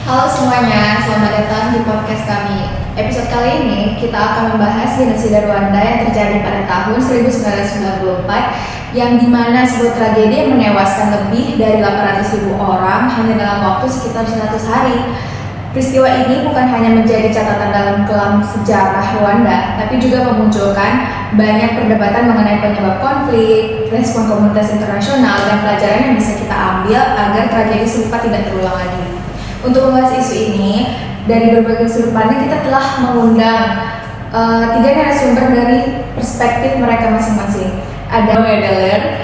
Halo semuanya, selamat datang di podcast kami. Episode kali ini kita akan membahas genosida Rwanda yang terjadi pada tahun 1994 yang dimana sebuah tragedi yang menewaskan lebih dari 800.000 orang hanya dalam waktu sekitar 100 hari. Peristiwa ini bukan hanya menjadi catatan dalam kelam sejarah Rwanda, tapi juga memunculkan banyak perdebatan mengenai penyebab konflik, respon komunitas internasional, dan pelajaran yang bisa kita ambil agar tragedi serupa tidak terulang lagi. Untuk membahas isu ini, dari berbagai sudut pandang kita telah mengundang tiga narasumber dari perspektif mereka masing-masing. Ada Medeler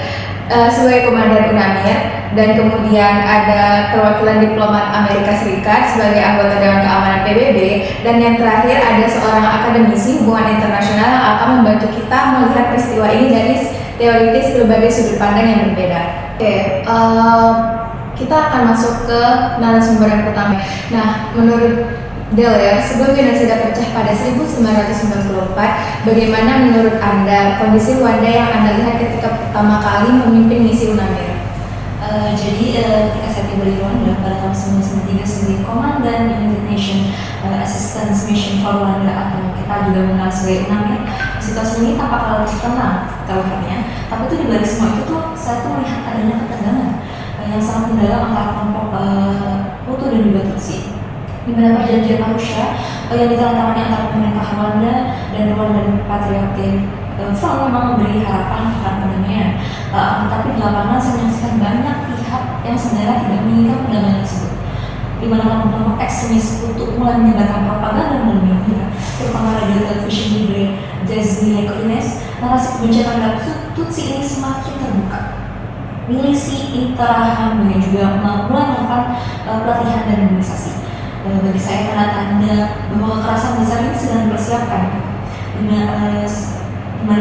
sebagai Komandan UNAMIR, dan kemudian ada perwakilan diplomat Amerika Serikat sebagai anggota Dewan Keamanan PBB, dan yang terakhir ada seorang akademisi hubungan internasional yang akan membantu kita melihat peristiwa ini dari teoritis berbagai sudut pandang yang berbeda. Kita akan masuk ke narasumber yang pertama. Nah, menurut Deler, sebelum genosida pecah pada 1994, bagaimana menurut Anda kondisi Rwanda yang Anda lihat ketika pertama kali memimpin misi UNAMIR? Ketika saya tiba di Rwanda pada tahun 1993 sebagai Komandan United Nations Assistance Mission for Rwanda, atau kita juga mengenal sebagai UNAMIR, situasi ini tampak relatif tenang terlihatnya. Tapi itu di balik semua itu saya melihat adanya ketegangan yang sangat mendalam antara kelompok Hutu dan juga Tutsi, di mana perjanjian Arusha yang ditandatangani antara pemerintah Rwanda dan Rwandan Patriotic Front memang memberi harapan akan perdamaian. Tetapi di lapangan saya menyaksikan banyak pihak yang sebenarnya tidak menginginkan perdamaian tersebut, di mana kelompok ekstremis Hutu mulai menyebarkan propaganda melalui media, terutama radio televisi Libre Desni Ines. Narasi kebencian terhadap Tutsi ini semakin terbuka. Milisi Interahamwe juga mulai melakukan pelatihan dan mobilisasi. Bagi saya tanda-tanda bahwa kekerasan besar ini sedang dipersiapkan, di mana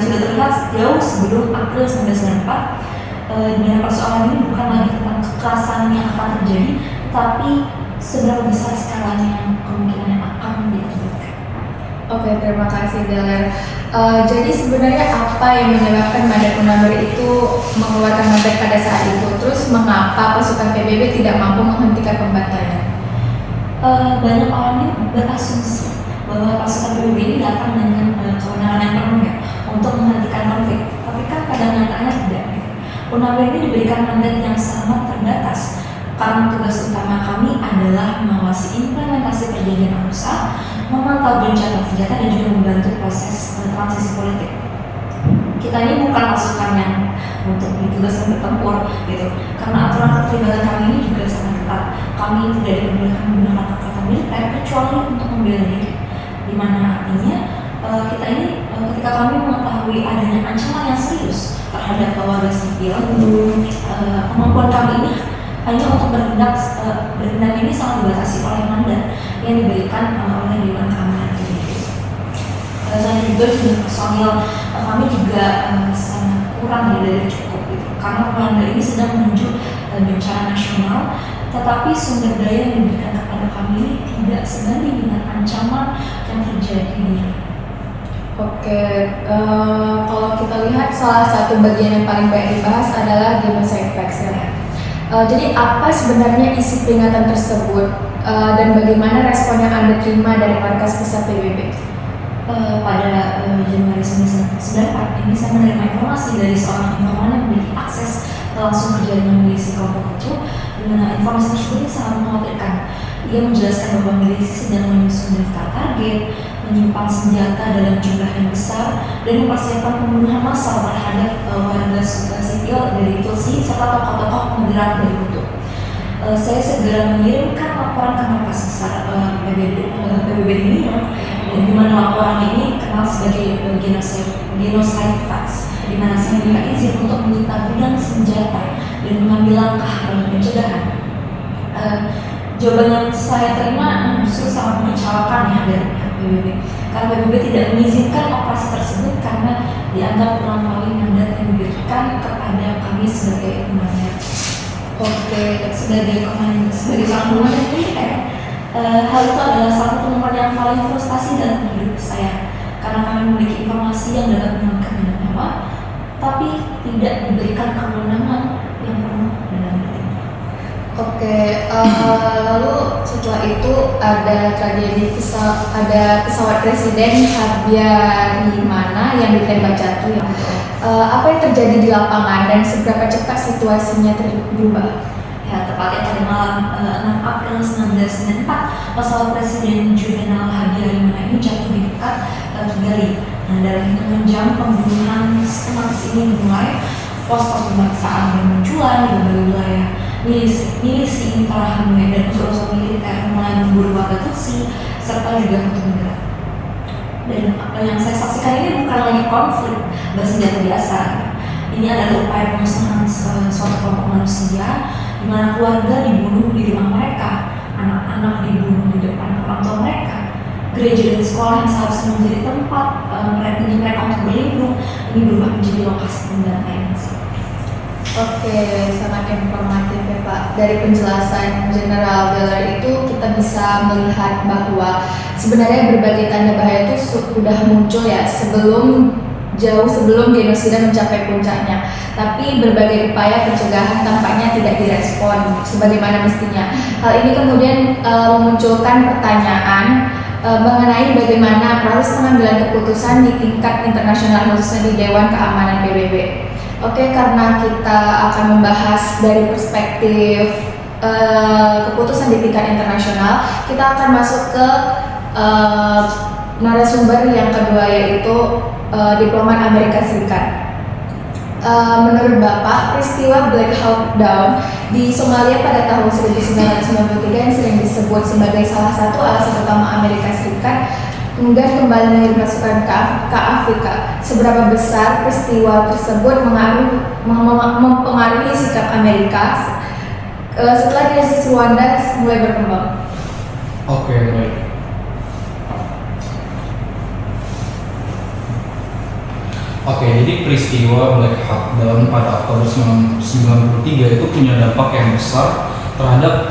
sudah terlihat jauh sebelum April 1994, di mana persoalan ini bukan lagi tentang kekerasan yang akan terjadi, tapi seberapa besar skalanya yang kemungkinan yang akan diakibatkan. Oke, terima kasih Deler. Jadi sebenarnya apa yang menyebabkan Mandat UNAMIR itu mengeluarkan mandat pada saat itu? Terus mengapa pasukan PBB tidak mampu menghentikan pembantaian? Banyak orang ini berasumsi bahwa pasukan PBB ini datang dengan kewenangan yang penuh ya untuk menghentikan konflik. Tapi kan pada nyatanya tidak. UNAMIR ini diberikan mandat yang sangat terbatas karena tugas utama kami adalah mengawasi implementasi perjanjian Arusha, memantau gencatan senjata, dan juga membantu proses transisi politik. Kita ini bukan pasukan yang untuk ditugaskan bertempur gitu, karena aturan keterlibatan kami ini juga sangat ketat. Kami tidak diperbolehkan menggunakan kekuatan militer kecuali untuk membela diri, di mana artinya kita ini ketika kami mengetahui adanya ancaman yang serius terhadap warga sipil, kemampuan kami ini hanya untuk bertindak ini sangat dibatasi oleh mandat yang diberikan oleh Dewan Keamanan PBB. Selain juga jumlah personil kami juga sangat kurang dari cukup gitu, karena Rwanda ini sedang menuju bencana nasional, tetapi sumber daya yang diberikan kepada kami ini tidak sebanding dengan ancaman yang terjadi di Oke, kalau kita lihat salah satu bagian yang paling banyak dibahas adalah genocide facts ya. Jadi apa sebenarnya isi peringatan tersebut dan bagaimana respon yang Anda terima dari markas besar PBB? Pada Januari 1994 ini saya menerima informasi dari seorang informan yang memiliki akses langsung ke jaringan milisi kelompok itu, di mana informasi tersebut sangat mengkhawatirkan. Ia menjelaskan bahwa milisi sedang menyusun daftar target, menyimpan senjata dalam jumlah yang besar, dan mempersiapkan pembunuhan massal terhadap warga sipil dari Tutsi serta tokoh-tokoh moderat dari Hutu. Saya segera mengirimkan laporan ke markas besar PBB di New York, di mana laporan ini kenal sebagai genocide facts, di mana saya minta izin untuk menyita gudang senjata dan mengambil langkah pencegahan. Jawaban yang saya terima justru sangat mengecewakan ya dari pihak PBB, karena PBB tidak mengizinkan operasi tersebut karena dianggap melampaui mandat yang diberikan kepada kami sebagai UNAMIR. Oke, sebagai seorang komandan militer, hal itu adalah satu momen yang paling frustasi dalam hidup saya, karena kami memiliki informasi yang dapat menyelamatkan banyak nyawa, tapi tidak diberikan kewenangan yang penuh dalam bertindak. Oke, lalu setelah itu ada tragedi ada pesawat presiden Habyarimana yang ditembak jatuh. Apa yang terjadi di lapangan dan seberapa cepat situasinya berubah? Ya, tepatnya pada malam 6 April 1994, pesawat Presiden Juvenal Habyarimana ini jatuh di dekat Kigali. Nah, dari menunjang pembunuhan sistematis ini dimulai, pos-pos pemeriksaan dan munculan di berbagai wilayah. Milisi Interahamwe dan unsur-unsur militer mulai memburu warga Tutsi serta juga Hutu moderat. Dan yang saya saksikan ini bukan lagi konflik bersenjata biasa. Ini adalah upaya pemusnahan suatu kelompok manusia di mana keluarga dibunuh di rumah mereka, anak-anak dibunuh di depan orang tua mereka, gereja dan sekolah yang seharusnya menjadi tempat mereka untuk berlindung ini berubah menjadi lokasi pembantaian. Oke, sangat informatif ya Pak. Dari penjelasan General Deller itu kita bisa melihat bahwa sebenarnya berbagai tanda bahaya itu sudah muncul ya jauh sebelum genosida mencapai puncaknya. Tapi berbagai upaya pencegahan tampaknya tidak direspon sebagaimana mestinya. Hal ini kemudian memunculkan pertanyaan mengenai bagaimana proses pengambilan keputusan di tingkat internasional khususnya di Dewan Keamanan PBB. Oke, karena kita akan membahas dari perspektif keputusan di tingkat internasional, kita akan masuk ke narasumber yang kedua yaitu diplomat Amerika Serikat. Menurut Bapak, peristiwa Black Hawk Down di Somalia pada tahun 1993 yang sering disebut sebagai salah satu alasan utama Amerika Serikat enggan kembali mengirim pasukan ke Afrika. Seberapa besar peristiwa tersebut mempengaruhi sikap Amerika setelah krisis Rwanda mulai berkembang? Oke, baik. Oke, jadi peristiwa Black Hawk Down pada Oktober 1993 itu punya dampak yang besar terhadap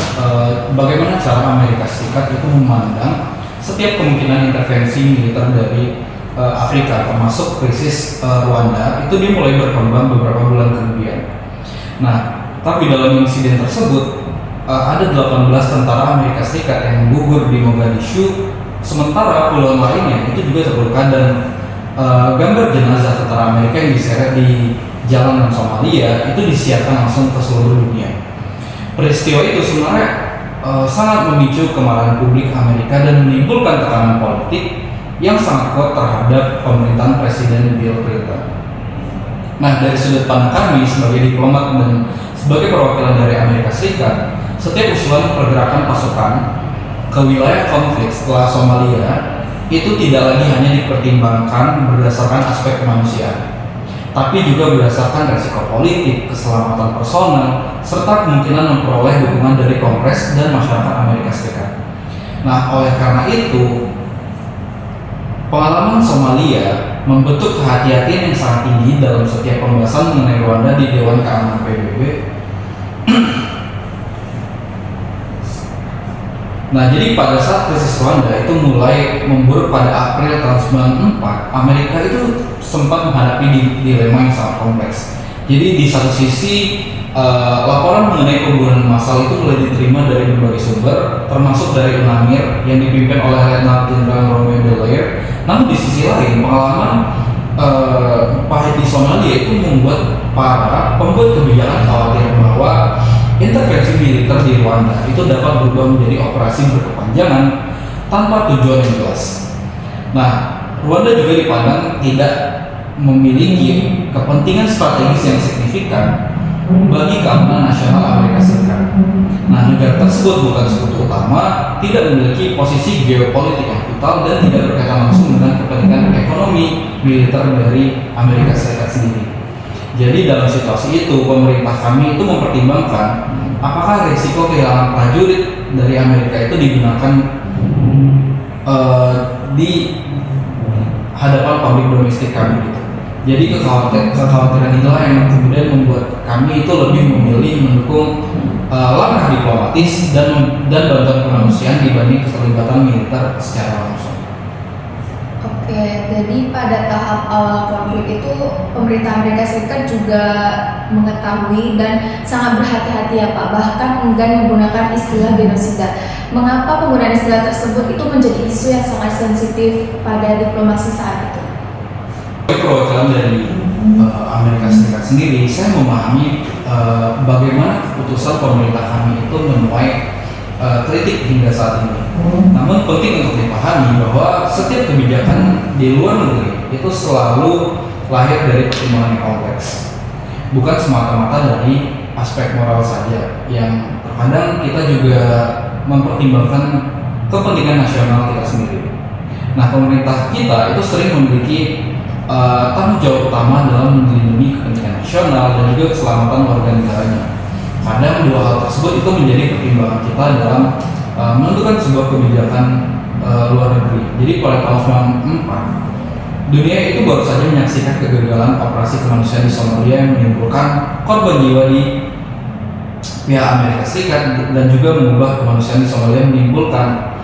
bagaimana cara Amerika Serikat itu memandang setiap kemungkinan intervensi militer dari Afrika, termasuk krisis Rwanda, itu dia mulai berkembang beberapa bulan kemudian. Nah, tapi dalam insiden tersebut ada 18 tentara Amerika Serikat yang gugur di Mogadishu, sementara puluhan lainnya itu juga terluka dan gambar jenazah tentara Amerika yang diseret di jalanan Somalia itu disiarkan langsung ke seluruh dunia. Peristiwa itu sebenarnya sangat memicu kemarahan publik Amerika dan menimbulkan tekanan politik yang sangat kuat terhadap pemerintahan Presiden Bill Clinton. Nah, dari sudut pandang kami sebagai diplomat dan sebagai perwakilan dari Amerika Serikat, setiap usulan pergerakan pasukan ke wilayah konflik setelah Somalia itu tidak lagi hanya dipertimbangkan berdasarkan aspek kemanusiaan, tapi juga berdasarkan resiko politik, keselamatan personel, serta kemungkinan memperoleh dukungan dari Kongres dan masyarakat Amerika Serikat. Nah, oleh karena itu, pengalaman Somalia membentuk kehati-hatian yang sangat tinggi dalam setiap pembahasan mengenai Rwanda di Dewan Keamanan PBB. Nah, jadi pada saat krisis Rwanda itu mulai memburuk pada April tahun 1994, Amerika itu sempat menghadapi dilema yang sangat kompleks. Jadi di satu sisi laporan mengenai pembunuhan massal itu mulai diterima dari berbagai sumber, termasuk dari UNAMIR yang dipimpin oleh Letnan Jenderal Romeo Dallaire. Namun di sisi lain, pengalaman pahit di Somalia itu membuat para pembuat kebijakan khawatir bahwa intervensi militer di Rwanda itu dapat berubah menjadi operasi berkepanjangan tanpa tujuan yang jelas. Nah, Rwanda juga dipandang tidak memiliki kepentingan strategis yang signifikan bagi keamanan nasional Amerika Serikat. Nah, negara tersebut bukan sekutu utama, tidak memiliki posisi geopolitik yang vital dan tidak berkaitan langsung dengan kepentingan ekonomi militer dari Amerika Serikat sendiri. Jadi dalam situasi itu, pemerintah kami itu mempertimbangkan apakah risiko kehilangan prajurit dari Amerika itu digunakan di hadapan publik domestik kami gitu. Jadi kekhawatiran itulah yang kemudian membuat kami itu lebih memilih mendukung langkah diplomatis dan bantuan kemanusiaan dibanding keterlibatan militer secara langsung. Oke, jadi pada tahap awal konflik itu pemerintah Amerika Serikat juga mengetahui dan sangat berhati-hati ya Pak, bahkan enggan menggunakan istilah genosida. Mengapa penggunaan istilah tersebut itu menjadi isu yang sangat sensitif pada diplomasi saat itu? Perwakilan dari Amerika Serikat sendiri, saya memahami bagaimana keputusan pemerintah kami itu menuai kritik hingga saat ini. Namun penting untuk dipahami bahwa setiap kebijakan di luar negeri itu selalu lahir dari pertimbangan yang kompleks, bukan semata-mata dari aspek moral saja, yang terkadang kita juga mempertimbangkan kepentingan nasional kita sendiri. Nah, pemerintah kita itu sering memiliki tanggung jawab utama dalam melindungi kepentingan nasional dan juga keselamatan warga negaranya. Kadang dua hal tersebut itu menjadi pertimbangan kita dalam menentukan sebuah kebijakan luar negeri. Jadi pada tahun 1994, dunia itu baru saja menyaksikan kegagalan operasi kemanusiaan di Somalia yang menimbulkan korban jiwa di pihak Amerika Serikat dan juga mengubah kemanusiaan di Somalia, menimbulkan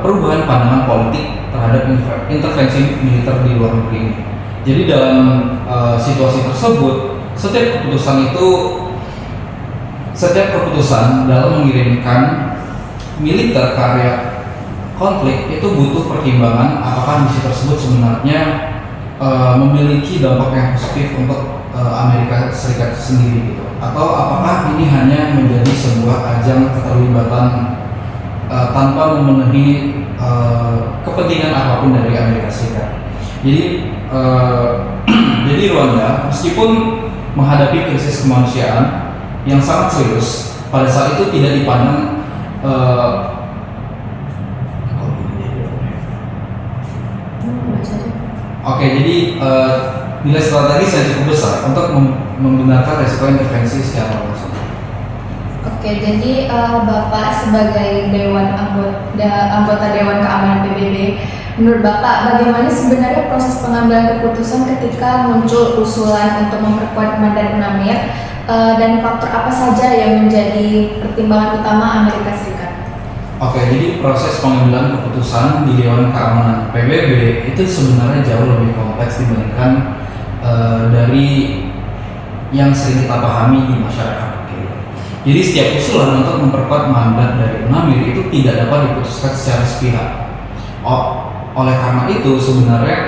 perubahan pandangan politik terhadap intervensi militer di luar negeri ini. Jadi dalam situasi tersebut, setiap keputusan dalam mengirimkan militer ke area konflik itu butuh pertimbangan apakah misi tersebut sebenarnya memiliki dampak yang positif untuk Amerika Serikat sendiri gitu, atau apakah ini hanya menjadi sebuah ajang keterlibatan tanpa memenuhi kepentingan apapun dari Amerika Serikat. Jadi Rwanda meskipun menghadapi krisis kemanusiaan yang sangat serius, pada saat itu tidak dipandang jadi nilai strategis yang cukup besar untuk membenarkan resiko intervensi secara langsung. Oke, jadi Bapak sebagai anggota Dewan Keamanan PBB, menurut Bapak bagaimana sebenarnya proses pengambilan keputusan ketika muncul usulan untuk memperkuat mandat UNAMIR dan faktor apa saja yang menjadi pertimbangan utama Amerika Serikat? Oke, jadi proses pengambilan keputusan di Dewan Keamanan PBB itu sebenarnya jauh lebih kompleks dibandingkan dari yang sering kita pahami di masyarakat. Jadi setiap usulan untuk memperkuat mandat dari UNAMIR itu tidak dapat diputuskan secara sepihak. Oleh karena itu sebenarnya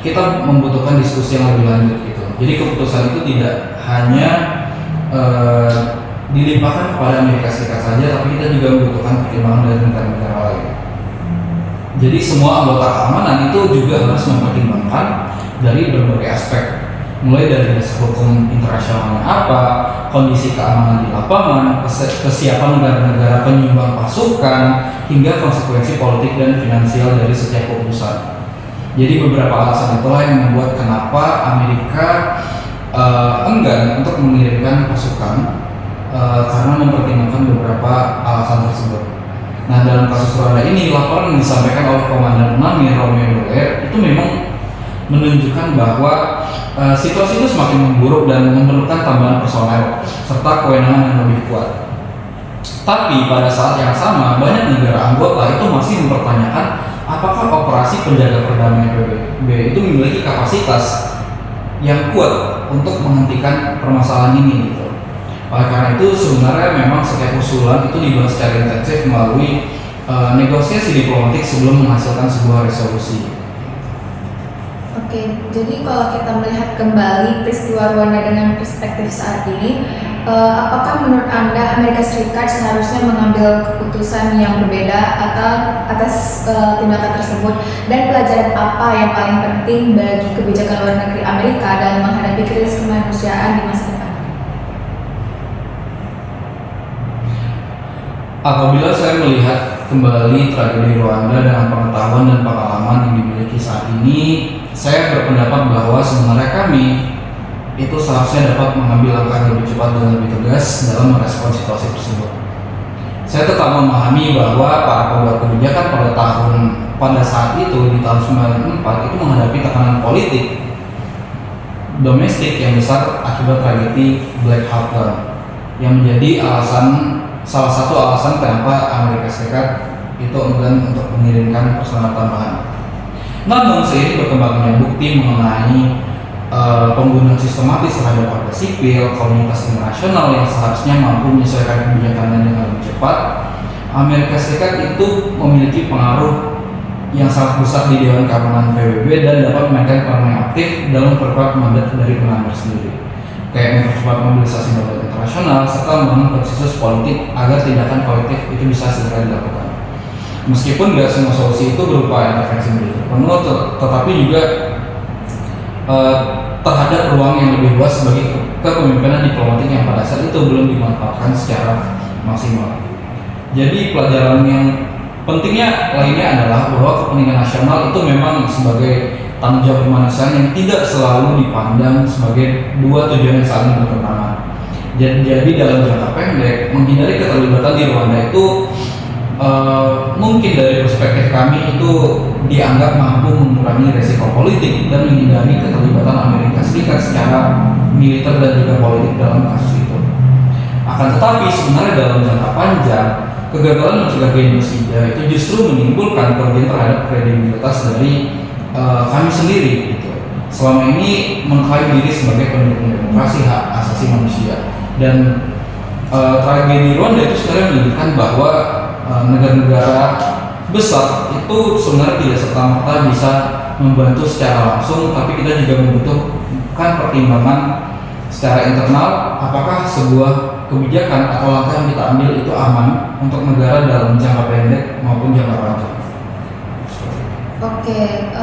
kita membutuhkan diskusi yang lebih lanjut gitu. Jadi keputusan itu tidak hanya dilimpahkan kepada Amerika Serikat saja, tapi kita juga membutuhkan pertimbangan dari negara-negara lain. Jadi semua anggota keamanan itu juga harus mempertimbangkan dari berbagai aspek, mulai dari dasar hukum internasionalnya apa, kondisi keamanan di lapangan, kesiapan negara-negara penyumbang pasukan, hingga konsekuensi politik dan finansial dari setiap keputusan. Jadi beberapa alasan itulah yang membuat kenapa Amerika enggan untuk mengirimkan pasukan karena mempertimbangkan beberapa alasan tersebut. Nah, dalam kasus Rwanda ini, laporan yang disampaikan oleh Komandan UNAMIR Romeo Dallaire itu memang menunjukkan bahwa situasi itu semakin memburuk dan memerlukan tambahan personel serta kewenangan yang lebih kuat. Tapi pada saat yang sama, banyak negara anggota itu masih mempertanyakan apakah operasi penjaga perdamaian PBB itu memiliki kapasitas yang kuat untuk menghentikan permasalahan ini gitu. Oleh karena itu sebenarnya memang setiap usulan itu dibahas secara intensif melalui negosiasi diplomatik sebelum menghasilkan sebuah resolusi. Oke, jadi kalau kita melihat kembali peristiwa Rwanda dengan perspektif saat ini, apakah menurut Anda Amerika Serikat seharusnya mengambil keputusan yang berbeda atas tindakan tersebut, dan pelajaran apa yang paling penting bagi kebijakan luar negeri Amerika dalam menghadapi krisis kemanusiaan di masa depan? Apabila saya melihat kembali tragedi Rwanda dengan pengetahuan dan pengalaman yang dimiliki saat ini, saya berpendapat bahwa sebenarnya kami itu seharusnya dapat mengambil langkah lebih cepat dan lebih tegas dalam merespons situasi tersebut. Saya tetap memahami bahwa para pembuat kebijakan pada saat itu di tahun 1994 itu menghadapi tekanan politik domestik yang besar akibat tragedi Black Hawk Down, yang menjadi salah satu alasan kenapa Amerika Serikat itu enggan untuk mengirimkan personel tambahan. Namun seiring berkembangnya bukti mengenai pembunuhan sistematis terhadap warga sipil, komunitas internasional yang seharusnya mampu menyesuaikan kebijakannya dengan lebih cepat, Amerika Serikat itu memiliki pengaruh yang sangat besar di Dewan Keamanan PBB dan dapat memainkan peran yang aktif dalam memperkuat mandat dari pengantar sendiri, kayak mempercepat mobilisasi modal internasional serta membangun konsensus politik agar tindakan kolektif itu bisa segera dilakukan. Meskipun tidak semua solusi itu berupa intervensi militer penuh, tetapi juga terhadap ruang yang lebih luas bagi kepemimpinan diplomatik yang pada saat itu belum dimanfaatkan secara maksimal. Jadi pelajaran yang pentingnya lainnya adalah bahwa kepentingan nasional itu memang sebagai tanggung jawab kemanusiaan yang tidak selalu dipandang sebagai dua tujuan yang saling bertentangan. Jadi dalam jangka pendek, menghindari keterlibatan di Rwanda itu mungkin dari perspektif kami itu dianggap mampu mengurangi resiko politik dan menghindari keterlibatan Amerika Serikat secara militer dan juga politik dalam kasus itu. Akan tetapi sebenarnya dalam jangka panjang, kegagalan mencegah genosida itu justru menimbulkan kerugian terhadap kredibilitas dari kami sendiri gitu. Selama ini mengklaim diri sebagai pendukung demokrasi, hak asasi manusia, dan tragedi Rwanda itu sebenarnya menunjukkan bahwa negara-negara besar itu sebenarnya tidak serta-merta bisa membantu secara langsung, tapi kita juga membutuhkan pertimbangan secara internal apakah sebuah kebijakan atau langkah yang kita ambil itu aman untuk negara dalam jangka pendek maupun jangka panjang. Oke,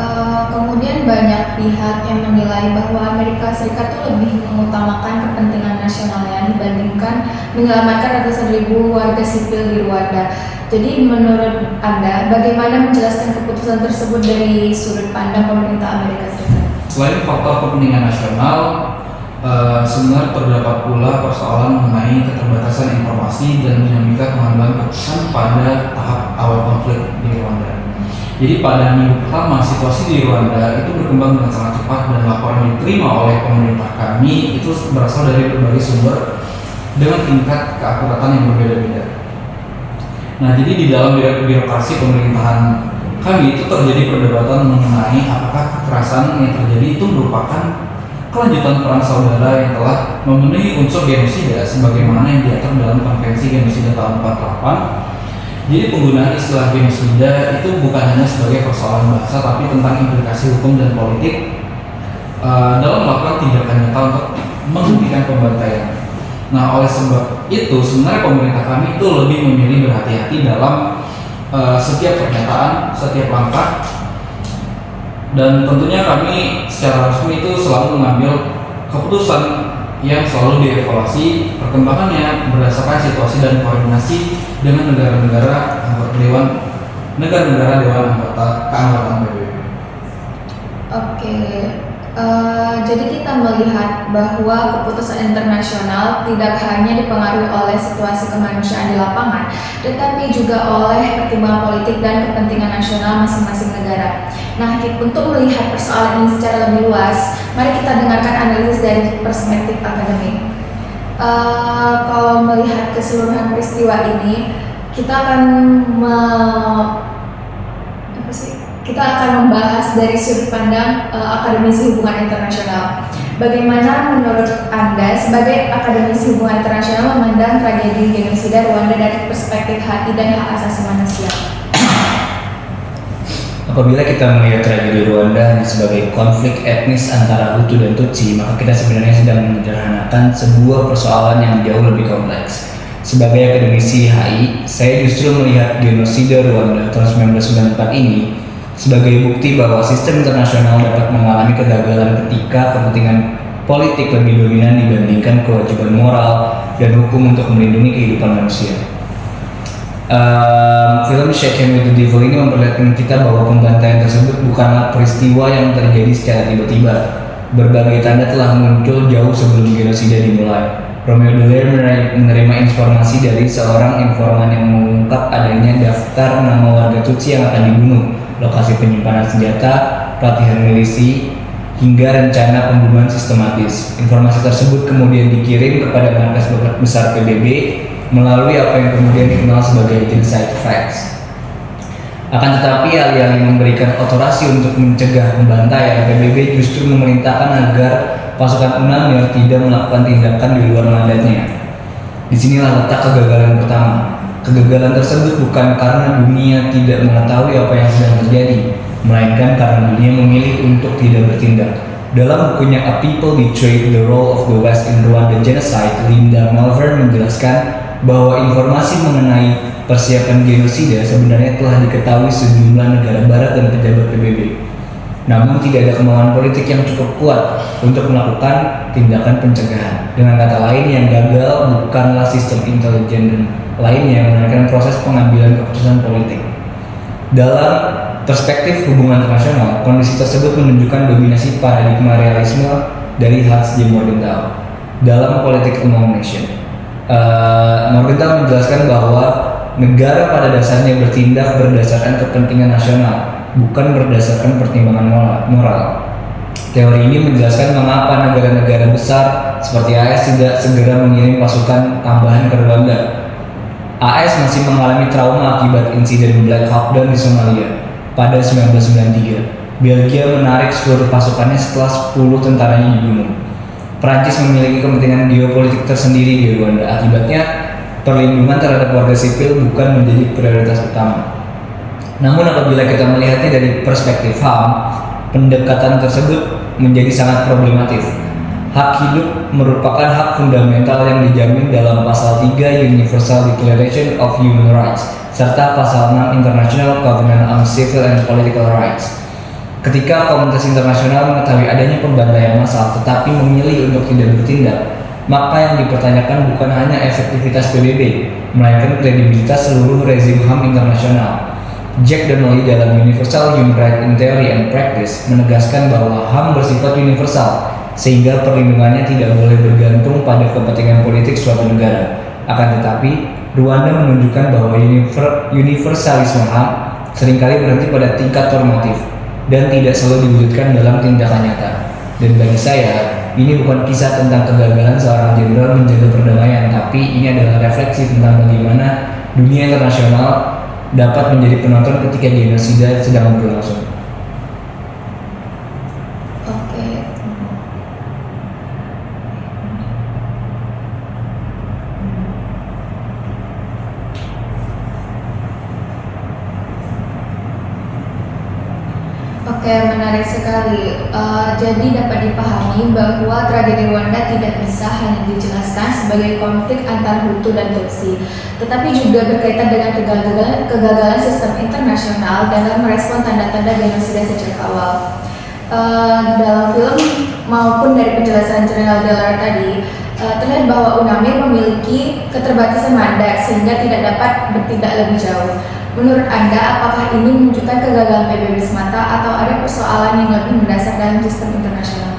kemudian banyak pihak yang menilai bahwa Amerika Serikat itu lebih mengutamakan kepentingan nasionalnya dibandingkan menyelamatkan ratusan ribu warga sipil di Rwanda. Jadi menurut Anda, bagaimana menjelaskan keputusan tersebut dari sudut pandang pemerintah Amerika Serikat? Selain faktor kepentingan nasional, sebenarnya terdapat pula persoalan mengenai keterbatasan informasi dan dinamika pengambilan keputusan pada tahap awal konflik di Rwanda. Jadi pada minggu pertama situasi di Rwanda itu berkembang dengan sangat cepat dan laporan yang diterima oleh pemerintah kami itu berasal dari berbagai sumber dengan tingkat keakuratan yang berbeda-beda. Nah, jadi di dalam birokrasi pemerintahan kami itu terjadi perdebatan mengenai apakah kekerasan yang terjadi itu merupakan kelanjutan perang saudara yang telah memenuhi unsur genosida sebagaimana yang diatur dalam Konvensi Genosida tahun 48. Jadi penggunaan istilah genosida itu bukan hanya sebagai persoalan bahasa, tapi tentang implikasi hukum dan politik dalam melakukan tindakan nyata untuk menghentikan pembantaian. Nah, oleh sebab itu sebenarnya pemerintah kami itu lebih memilih berhati-hati dalam setiap pernyataan, setiap langkah, dan tentunya kami secara resmi itu selalu mengambil keputusan yang selalu dievaluasi perkembangannya berdasarkan situasi dan koordinasi dengan negara-negara anggota Dewan Anggota Keanggotaan PBB. Oke, jadi kita melihat bahwa keputusan internasional tidak hanya dipengaruhi oleh situasi kemanusiaan di lapangan, tetapi juga oleh pertimbangan politik dan kepentingan nasional masing-masing negara. Nah, untuk melihat persoalan ini secara lebih luas, mari kita dengarkan analisis dari perspektif akademik. Kalau melihat keseluruhan peristiwa ini, kita akan membahas dari sudut pandang akademisi hubungan internasional. Bagaimana menurut Anda sebagai akademisi hubungan internasional memandang tragedi genosida Rwanda dari perspektif hati dan hak asasi manusia? Apabila kita melihat tragedi Rwanda hanya sebagai konflik etnis antara Hutu dan Tutsi, maka kita sebenarnya sedang menyederhanakan sebuah persoalan yang jauh lebih kompleks. Sebagai akademisi HI, saya justru melihat genosida Rwanda tahun 1994 ini sebagai bukti bahwa sistem internasional dapat mengalami kegagalan ketika kepentingan politik lebih dominan dibandingkan kewajiban moral dan hukum untuk melindungi kehidupan manusia. Film Shake Hand with the Devil ini memperlihatkan kita bahwa pembantaian tersebut bukanlah peristiwa yang terjadi secara tiba-tiba. Berbagai tanda telah muncul jauh sebelum genosida dimulai. Romeo Dallaire menerima informasi dari seorang informan yang mengungkap adanya daftar nama warga Tutsi yang akan dibunuh, lokasi penyimpanan senjata, pelatihan milisi, hingga rencana pembunuhan sistematis. Informasi tersebut kemudian dikirim kepada markas besar PBB melalui apa yang kemudian dikenal sebagai genocide facts. Akan tetapi alih-alih memberikan otorasi untuk mencegah pembantaian, PBB justru memerintahkan agar pasukan UNAMIR tidak melakukan tindakan di luar mandatnya. Disinilah letak kegagalan pertama. Kegagalan tersebut bukan karena dunia tidak mengetahui apa yang sedang terjadi, melainkan karena dunia memilih untuk tidak bertindak. Dalam bukunya A People Betrayed: The Role of the West in Rwanda Genocide, Linda Malvern menjelaskan bahwa informasi mengenai persiapan genosida sebenarnya telah diketahui sejumlah negara barat dan pejabat PBB. Namun tidak ada kemauan politik yang cukup kuat untuk melakukan tindakan pencegahan. Dengan kata lain, yang gagal bukanlah sistem intelijen dan lainnya, melainkan proses pengambilan keputusan politik. Dalam perspektif hubungan internasional, kondisi tersebut menunjukkan dominasi paradigma realisme dari Hans J. Morgenthau dalam politik among nation. Morgenthau menjelaskan bahwa negara pada dasarnya bertindak berdasarkan kepentingan nasional, bukan berdasarkan pertimbangan moral. Teori ini menjelaskan mengapa negara-negara besar seperti AS tidak segera mengirim pasukan tambahan ke Rwanda. AS masih mengalami trauma akibat insiden Black Hawk Down di Somalia pada 1993. Belgia menarik seluruh pasukannya setelah 10 tentaranya dibunuh. Prancis memiliki kepentingan geopolitik tersendiri di Rwanda. Akibatnya, perlindungan terhadap warga sipil bukan menjadi prioritas utama. Namun apabila kita melihatnya dari perspektif HAM, pendekatan tersebut menjadi sangat problematif. Hak hidup merupakan hak fundamental yang dijamin dalam pasal 3 Universal Declaration of Human Rights serta pasal 6 International Covenant on Civil and Political Rights. Ketika komunitas internasional mengetahui adanya pembantaian massal tetapi memilih untuk tidak bertindak, maka yang dipertanyakan bukan hanya efektivitas PBB, melainkan kredibilitas seluruh rezim HAM internasional. Jack Donnelly dalam Universal Human Rights in Theory and Practice menegaskan bahwa HAM bersifat universal, sehingga perlindungannya tidak boleh bergantung pada kepentingan politik suatu negara. Akan tetapi, Rwanda menunjukkan bahwa universalisme HAM seringkali berhenti pada tingkat normatif dan tidak selalu diwujudkan dalam tindakan nyata. Dan bagi saya, ini bukan kisah tentang kegagalan seorang jenderal menjaga perdamaian, tapi ini adalah refleksi tentang bagaimana dunia internasional dapat menjadi penonton ketika genosida sedang berlangsung. Oke. Oke, menarik sekali. Jadi dapat dipahami bahwa tragedi Rwanda tidak bisa hanya dijelaskan sebagai konflik antar Hutu dan Tutsi, tetapi juga berkaitan dengan kegagalan sistem internasional dalam merespon tanda-tanda genosida sejak awal. Dalam film maupun dari penjelasan General Delar tadi, terlihat bahwa UNAMIR memiliki keterbatasan mandat sehingga tidak dapat bertindak lebih jauh. Menurut Anda, apakah ini menunjukkan kegagalan PBB semata atau ada persoalan yang lebih mendasar dalam sistem internasional?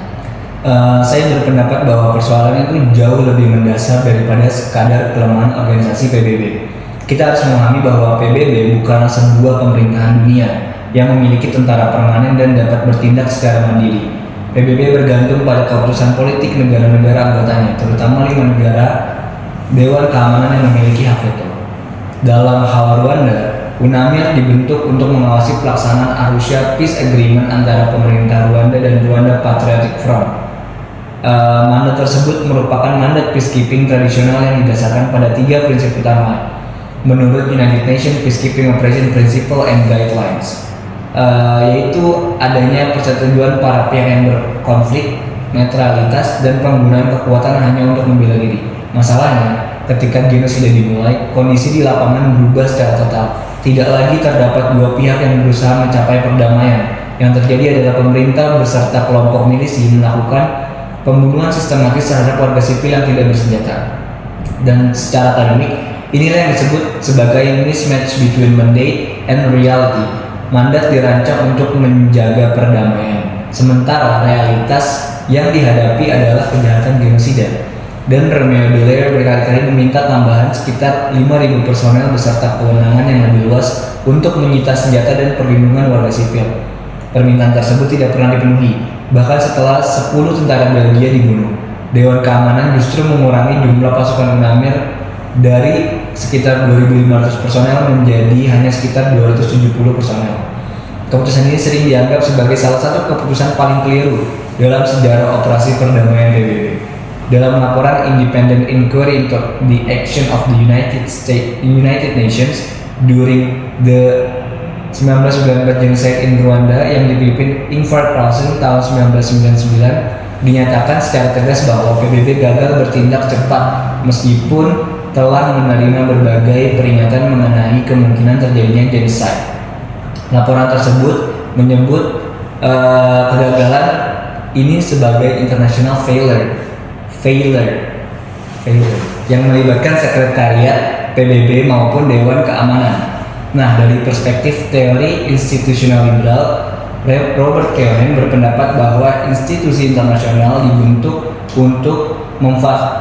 Saya berpendapat bahwa persoalannya itu jauh lebih mendasar daripada sekadar kelemahan organisasi PBB. Kita harus memahami bahwa PBB bukanlah sebuah pemerintahan dunia yang memiliki tentara permanen dan dapat bertindak secara mandiri. PBB bergantung pada keputusan politik negara-negara anggotanya, terutama 5 negara Dewan Keamanan yang memiliki hak veto. Dalam hal Rwanda, UNAMIR dibentuk untuk mengawasi pelaksanaan Arusha Peace Agreement antara pemerintah Rwanda dan Rwanda Patriotic Front. Mandat tersebut merupakan mandat peacekeeping tradisional yang didasarkan pada 3 prinsip utama menurut United Nations Peacekeeping Operation Principle and Guidelines, yaitu adanya persetujuan para pihak yang berkonflik, netralitas, dan penggunaan kekuatan hanya untuk membela diri. Masalahnya, ketika genosida dimulai, kondisi di lapangan berubah secara total. Tidak lagi terdapat 2 pihak yang berusaha mencapai perdamaian. Yang terjadi adalah pemerintah beserta kelompok milisi melakukan pembunuhan sistematis terhadap warga sipil yang tidak bersenjata. Dan secara akademik, inilah yang disebut sebagai mismatch between mandate and reality. Mandat dirancang untuk menjaga perdamaian, sementara realitas yang dihadapi adalah kejahatan genosida. Dan Romeo Dallaire berkali-kali meminta tambahan sekitar 5.000 personel beserta kewenangan yang lebih luas untuk menyita senjata dan perlindungan warga sipil. Permintaan tersebut tidak pernah dipenuhi. Bahkan setelah 10 tentara Belgia dibunuh, Dewan Keamanan justru mengurangi jumlah pasukan UNAMIR dari 1.000 sekitar 2.500 personel menjadi hanya sekitar 270 personel. Keputusan ini sering dianggap sebagai salah satu keputusan paling keliru dalam sejarah operasi perdamaian PBB. Dalam laporan Independent Inquiry into the Action of the United Nations during the 1994 genocide in Rwanda yang dipimpin Ingvar Carlsson tahun 1999, dinyatakan secara tegas bahwa PBB gagal bertindak cepat meskipun telah menerima berbagai peringatan mengenai kemungkinan terjadinya genocide. Laporan tersebut menyebut kegagalan ini sebagai international failure yang melibatkan sekretariat PBB maupun Dewan Keamanan. Nah, dari perspektif teori institusional liberal, Robert Cohen berpendapat bahwa institusi internasional dibentuk untuk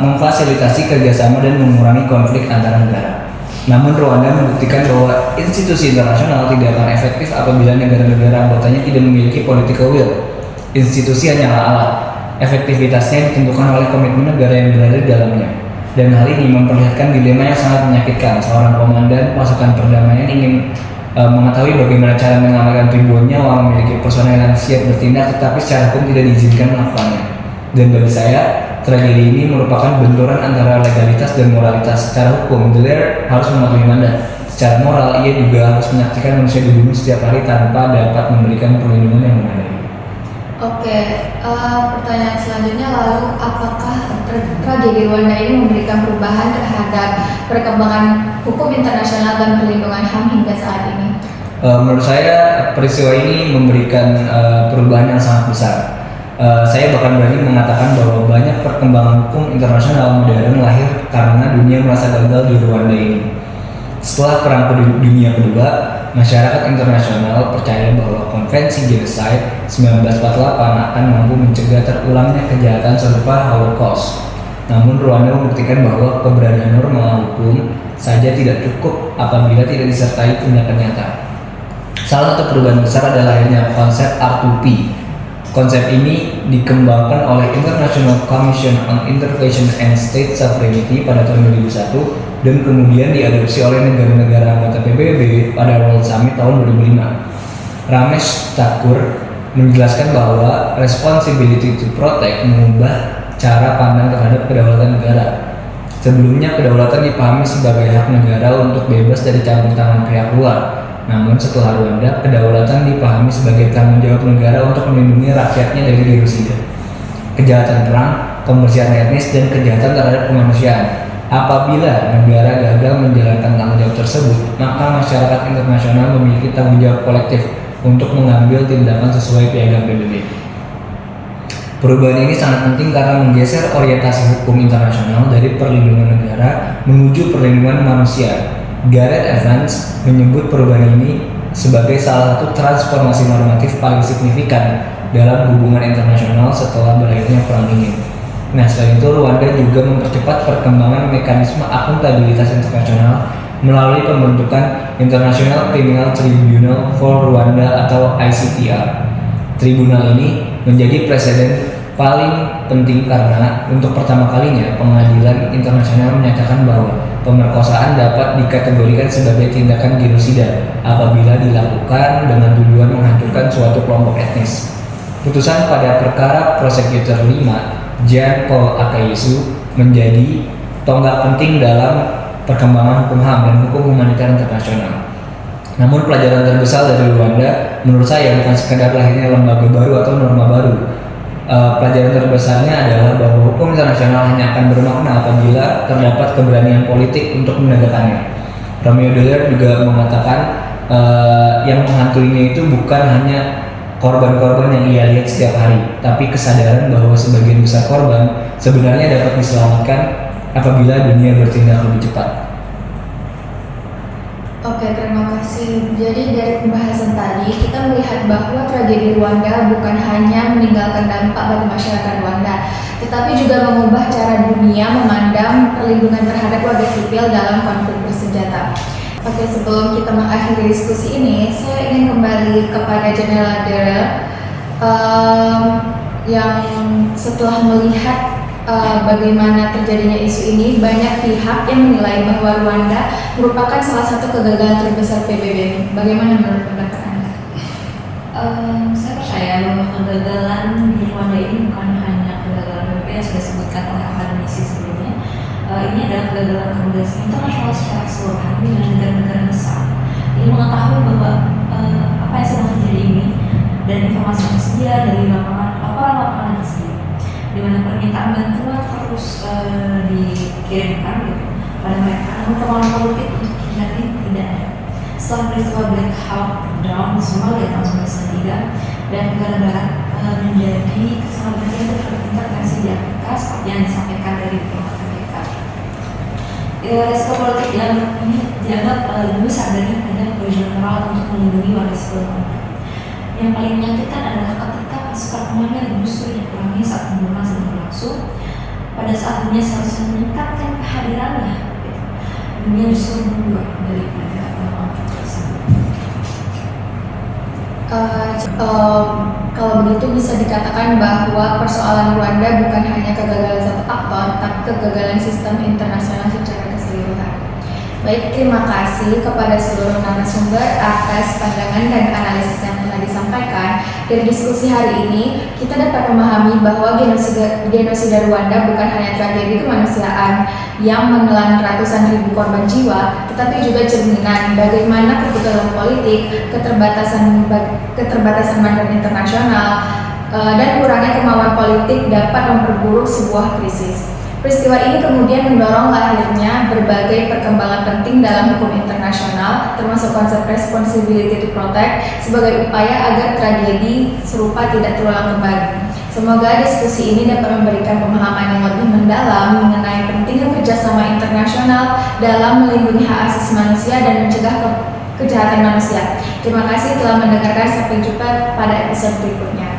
memfasilitasi kerjasama dan mengurangi konflik antar negara. Namun Rwanda membuktikan bahwa institusi internasional tidak akan efektif apabila negara-negara anggotanya tidak memiliki political will. Institusi hanyalah alat. Efektivitasnya ditentukan oleh komitmen negara yang berada di dalamnya. Dan hal ini memperlihatkan dilema yang sangat menyakitkan. Seorang komandan pasukan perdamaian ingin mengetahui bagaimana cara menyelamatkan ribuan nyawa, memiliki personel yang siap bertindak, tetapi secara hukum tidak diizinkan melakukannya. Dan bagi saya, tragedi ini merupakan benturan antara legalitas dan moralitas. Secara hukum, Dallaire harus mematuhi mandat. Secara moral, ia juga harus menyaksikan manusia dibunuh setiap hari tanpa dapat memberikan perlindungan yang memadai. Oke, pertanyaan selanjutnya, lalu apakah tragedi Rwanda ini memberikan perubahan terhadap perkembangan hukum internasional dan perlindungan HAM hingga saat ini? Menurut saya peristiwa ini memberikan perubahan yang sangat besar. Saya bahkan berani mengatakan bahwa banyak perkembangan hukum internasional modern lahir karena dunia merasa gagal di Rwanda ini. Setelah Perang Dunia Kedua, masyarakat internasional percaya bahwa Konvensi Genocide 1948 akan mampu mencegah terulangnya kejahatan serupa Holocaust. Namun Rwanda membuktikan bahwa keberadaan norma hukum saja tidak cukup apabila tidak disertai tindakan nyata. Salah satu perubahan besar adalah lahirnya konsep R2P. Konsep ini dikembangkan oleh International Commission on Intervention and State Sovereignty pada tahun 2001 dan kemudian diadopsi oleh negara-negara anggota PBB pada World Summit tahun 2005. Ramesh Thakur menjelaskan bahwa responsibility to protect mengubah cara pandang terhadap kedaulatan negara. Sebelumnya kedaulatan dipahami sebagai hak negara untuk bebas dari campur tangan pihak luar. Namun setelah Rwanda, kedaulatan dipahami sebagai tanggung jawab negara untuk melindungi rakyatnya dari genosida, kejahatan perang, pembersihan etnis, dan kejahatan terhadap kemanusiaan. Apabila negara gagal menjalankan tanggung jawab tersebut, maka masyarakat internasional memiliki tanggung jawab kolektif untuk mengambil tindakan sesuai piagam PBB. Perubahan ini sangat penting karena menggeser orientasi hukum internasional dari perlindungan negara menuju perlindungan manusia. Gareth Evans menyebut perubahan ini sebagai salah satu transformasi normatif paling signifikan dalam hubungan internasional setelah berakhirnya Perang Dingin. Nah, selain itu Rwanda juga mempercepat perkembangan mekanisme akuntabilitas internasional melalui pembentukan International Criminal Tribunal for Rwanda atau ICTR. Tribunal ini menjadi presiden paling penting karena untuk pertama kalinya pengadilan internasional menyatakan bahwa pemerkosaan dapat dikategorikan sebagai tindakan genosida apabila dilakukan dengan tujuan menghancurkan suatu kelompok etnis. Putusan pada perkara prosecutor 5, Jean Paul Akayesu, menjadi tonggak penting dalam perkembangan hukum HAM dan hukum humanitar internasional. Namun pelajaran terbesar dari Rwanda menurut saya bukan sekadar lahirnya lembaga baru atau norma baru. Pelajaran terbesarnya adalah bahwa hukum internasional hanya akan bermakna apabila terdapat keberanian politik untuk menegakkannya. Romeo Dallaire juga mengatakan yang menghantuinya itu bukan hanya korban-korban yang ia lihat setiap hari, tapi kesadaran bahwa sebagian besar korban sebenarnya dapat diselamatkan apabila dunia bertindak lebih cepat. Oke, terima kasih. Jadi dari pembahasan tadi kita melihat bahwa tragedi Rwanda bukan hanya meninggalkan dampak bagi masyarakat Rwanda, tetapi juga mengubah cara dunia memandang perlindungan terhadap warga sipil dalam konflik bersenjata. Oke, sebelum kita mengakhiri diskusi ini, saya ingin kembali kepada General Dallaire yang setelah melihat bagaimana terjadinya isu ini, banyak pihak yang menilai bahwa Rwanda merupakan salah satu kegagalan terbesar PBB. Bagaimana menurut pendapat Anda? Saya percaya bahwa kegagalan di Rwanda ini bukan hanya kegagalan PBB yang sudah disebutkan oleh akademisi sebelumnya. Ini adalah kegagalan komunitas internasional secara keseluruhan dengan negara-negara besar. Ini mengetahui bahwa apa yang sedang terjadi ini dan informasi yang tersedia dari laporan-laporan yang tersedia, di mana permintaan bantuan terus dikirimkan gitu pada mereka, namun kemauan politik untuk ini tidak ada. Setelah peristiwa Black Hawk Down di Somalia tahun 1993 dan negara barat menjadi kesahabatan intervensi di Afrika seperti yang disampaikan dari diplomat Amerika. Resiko politik yang ini dianggap lebih besar daripada kewajiban moral untuk melindungi warga sipil Rwanda. Yang paling menyakitkan adalah ketika pasukan komandan justru dikurangi saat pembunuhan sedang berlangsung. Pada saat dunia seharusnya meningkatkan kehadirannya, dunia justru mundur daripada kalau begitu bisa dikatakan bahwa persoalan Rwanda bukan hanya kegagalan satu aktor, tapi kegagalan sistem internasional secara keseluruhan. Baik, terima kasih kepada seluruh narasumber atas pandangan dan analisis yang telah disampaikan. Dari diskusi hari ini, kita dapat memahami bahwa genosida Rwanda bukan hanya tragedi kemanusiaan yang menelan ratusan ribu korban jiwa, tetapi juga cerminan bagaimana kebutuhan politik, keterbatasan mandat internasional, dan kurangnya kemauan politik dapat memperburuk sebuah krisis. Peristiwa ini kemudian mendorong lahirnya berbagai perkembangan penting dalam hukum internasional, termasuk konsep responsibility to protect sebagai upaya agar tragedi serupa tidak terulang kembali. Semoga diskusi ini dapat memberikan pemahaman yang lebih mendalam mengenai pentingnya kerjasama internasional dalam melindungi hak asasi manusia dan mencegah kejahatan manusia. Terima kasih telah mendengarkan, sampai jumpa pada episode berikutnya.